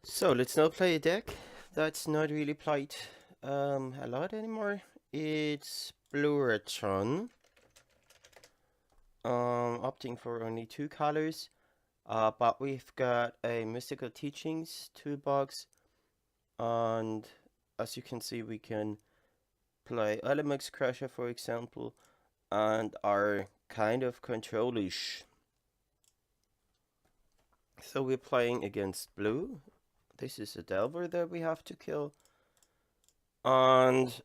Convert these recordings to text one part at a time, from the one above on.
So let's now play a deck that's not really played a lot anymore. It's Blue Tron. Opting for only 2 colors. But we've got a Mystical Teachings toolbox, and as you can see, we can play Elements Crusher, for example, and are kind of control-ish. So we're playing against blue. This is a Delver that we have to kill. And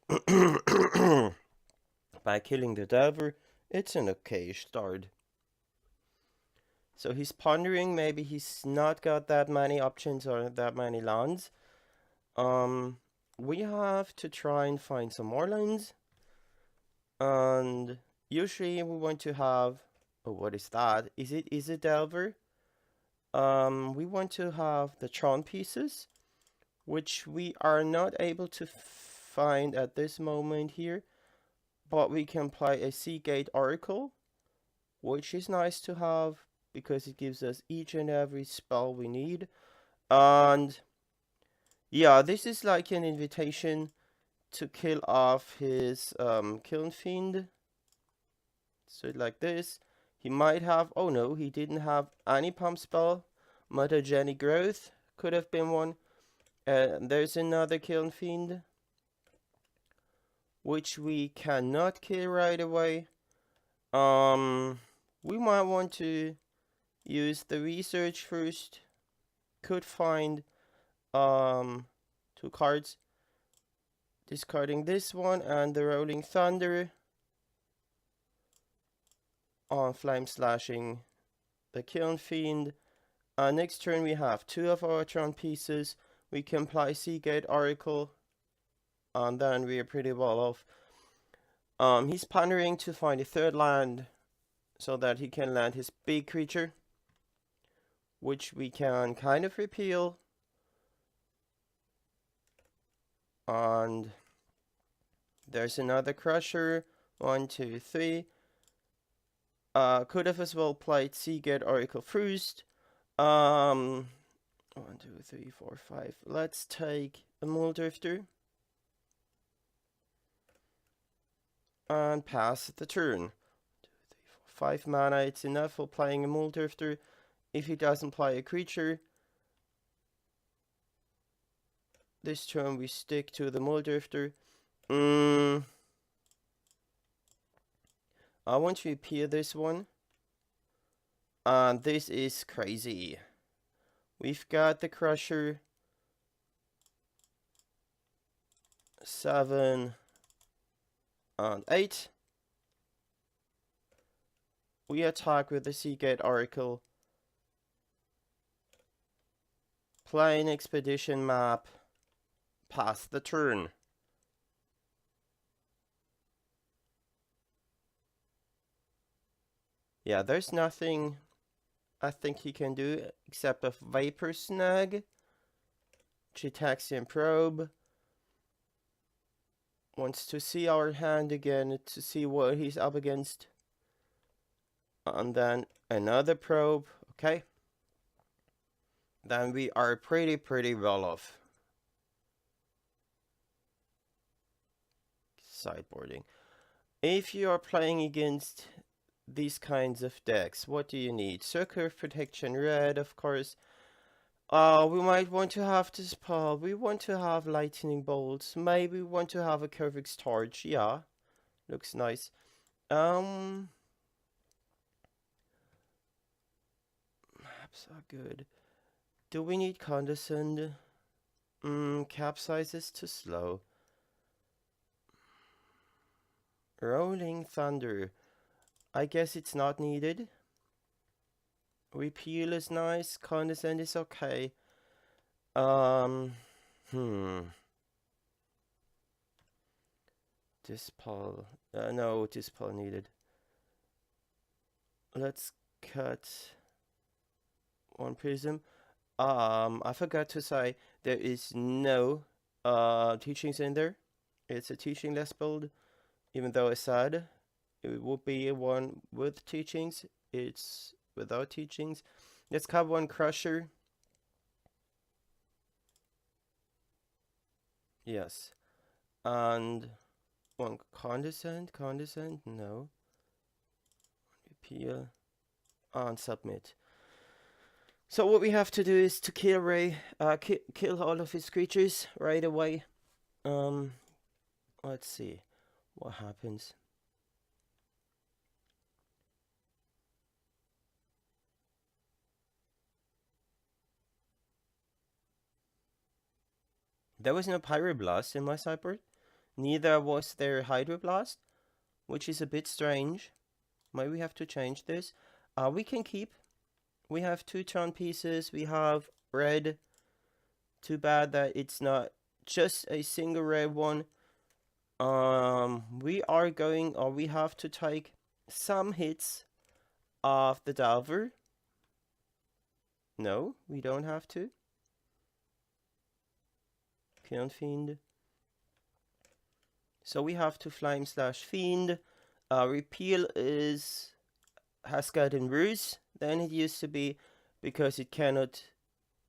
by killing the Delver, it's an okay start. So he's pondering, maybe he's not got that many options or that many lands. We have to try and find some more lands. And usually we want to have, oh, what is that? Is it Delver? We want to have the Tron pieces, which we are not able to find at this moment here. But we can play a Seagate Oracle, which is nice to have because it gives us each and every spell we need. And yeah, this is like an invitation to kill off his Kiln Fiend. So like this. He might have, oh no, he didn't have any pump spell. Mutagenic Growth could have been one. There's another Kiln Fiend, which we cannot kill right away. We might want to use the research first. Could find 2 cards. Discarding this one and the Rolling Thunder. On Flame Slashing the Kiln Fiend. Next turn we have 2 of our Tron pieces. We can play Seagate Oracle. And then we are pretty well off. He's pondering to find a 3rd land so that he can land his big creature, which we can kind of repeal. And there's another Crusher. 1, 2, 3. Could have as well played Seagate Oracle first. 1, 2, 3, 4, 5. Let's take a Muldrifter and pass the turn. 2, 3, 4, 5 mana. It's enough for playing a Muldrifter. If he doesn't play a creature, this turn we stick to the Muldrifter. I want to repeal this one. And this is crazy. We've got the Crusher. 7 and 8. We attack with the Seagate Oracle. Play an expedition map. Pass the turn. Yeah, there's nothing I think he can do except a Vapor Snag. Gitaxian Probe. Wants to see our hand again to see what he's up against. And then another probe. Okay. Then we are pretty well off. Sideboarding. If you are playing against these kinds of decks, what do you need? Circle of Protection red, of course. We might want to have Dispel. We want to have Lightning Bolts. Maybe we want to have a Curvix Torch. Yeah, looks nice. Maps are good. Do we need Condescend? Capsize is too slow. Rolling Thunder. I guess it's not needed. Repeal is nice. Condescend is okay. Dispel. No, Dispel needed. Let's cut 1 prism. I forgot to say there is no teachings in there. It's a teaching-less build. Even though I said it would be one with teachings, it's without teachings. Let's cut 1 Crusher. Yes. And one condescend, no. Repeal and submit. So what we have to do is to kill Ray, kill all of his creatures right away. Let's see what happens. There was no Pyroblast in my sideboard. Neither was there Hydroblast, which is a bit strange. Maybe we have to change this. We can keep. We have 2 Tron pieces. We have red. Too bad that it's not just a single red one. We are going, or we have to take some hits of the Delver. No, we don't have to. Kiln Fiend. So we have to Flame slash Fiend. Repeal has gotten worse than it used to be because it cannot.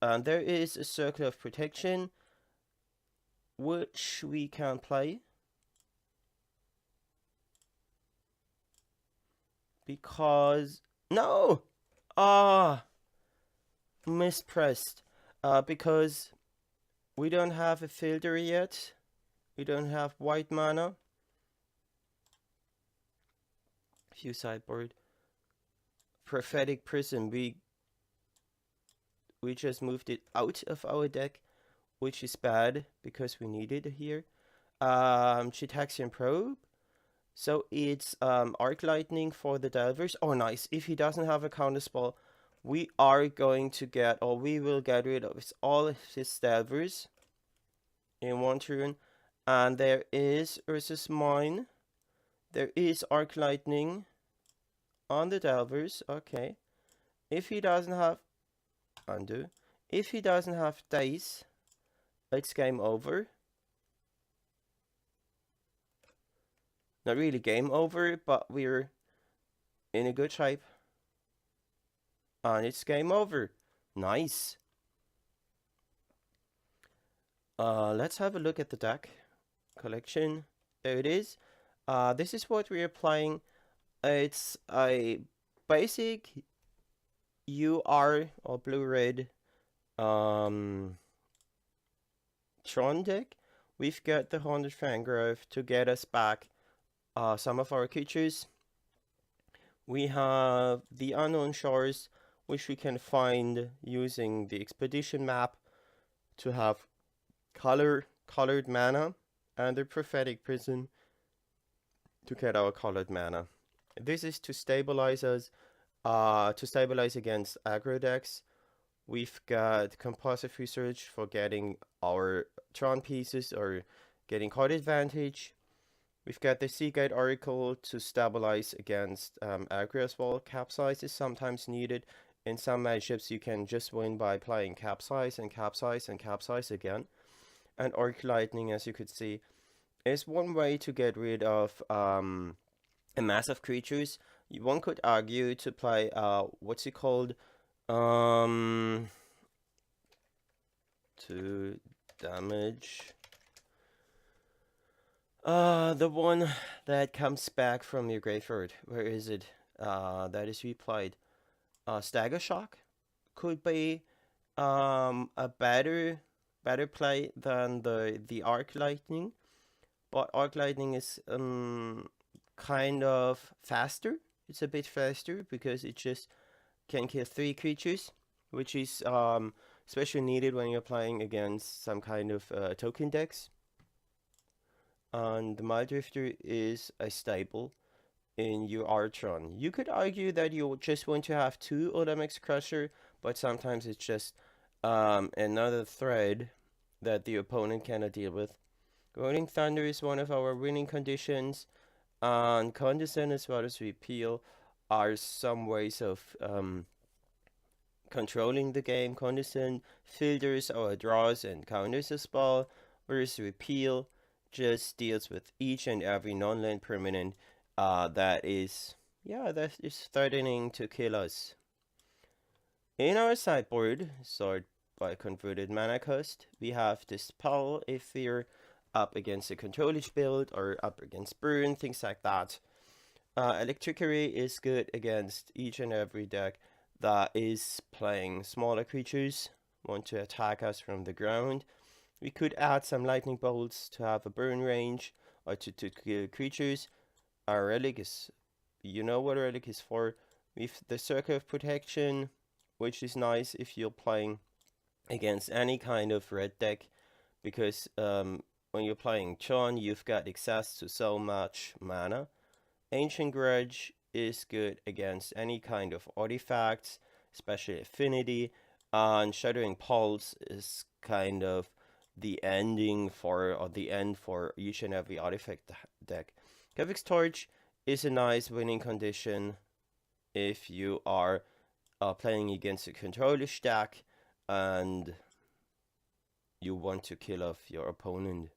There is a Circle of Protection which we can play because no, mispressed. Because we don't have a filter yet. We don't have white mana. View sideboard. Prophetic Prism. We just moved it out of our deck, which is bad because we need it here. Chitaxian Probe. So it's Arc Lightning for the Delvers. Oh, nice. If he doesn't have a counterspell, we are going to get, or we will get rid of all of his Delvers in one turn. And there is Ursus Mine. There is Arc Lightning on the Delvers. Okay. If he doesn't have undo. If he doesn't have dice, it's game over. Not really game over, but we're in a good shape. And it's game over. Nice. Let's have a look at the deck collection. There it is. This is what we are playing. It's a basic UR or blue-red Tron deck. We've got the Haunted Fangrove to get us back some of our creatures. We have the Unknown Shores, which we can find using the Expedition map to have colored mana, and the Prophetic Prism to get our colored mana. This is to stabilize us, to stabilize against aggro decks. We've got Compulsive Research for getting our Tron pieces or getting card advantage. We've got the Seagate Oracle to stabilize against aggro as well. Capsize is sometimes needed. In some matchups you can just win by playing Capsize and Capsize and Capsize again. And Arc Lightning, as you could see, is one way to get rid of a mass of creatures. One could argue to play, what's it called? To damage. The one that comes back from your graveyard. Where is it? That is replayed. Stagger Shock could be a better play than the Arc Lightning, but Arc Lightning is kind of faster. It's a bit faster because it just can kill 3 creatures, which is especially needed when you're playing against some kind of token decks. And the Mind Drifter is a staple in your Tron. You could argue that you just want to have 2 Odamex Crusher, but sometimes it's just another thread that the opponent cannot deal with. Rolling Thunder is one of our winning conditions, and Condescend as well as Repeal are some ways of controlling the game. Condescend filters our draws and counters a spell, whereas Repeal just deals with each and every non-land permanent that is threatening to kill us. In our sideboard, sort by converted mana cost, we have Dispel if we're up against a controllish build or up against burn, things like that. Electricity is good against each and every deck that is playing smaller creatures, want to attack us from the ground. We could add some lightning bolts to have a burn range or to kill creatures. Our relic is, you know what relic is for. With the circle of protection, which is nice if you're playing against any kind of red deck, because when you're playing Tron, you've got access to so much mana. Ancient Grudge is good against any kind of artifacts, especially Affinity, and Shuddering Pulse is kind of the ending for, or the end for each and every artifact deck. Graphics Torch is a nice winning condition if you are playing against a controllish deck and you want to kill off your opponent.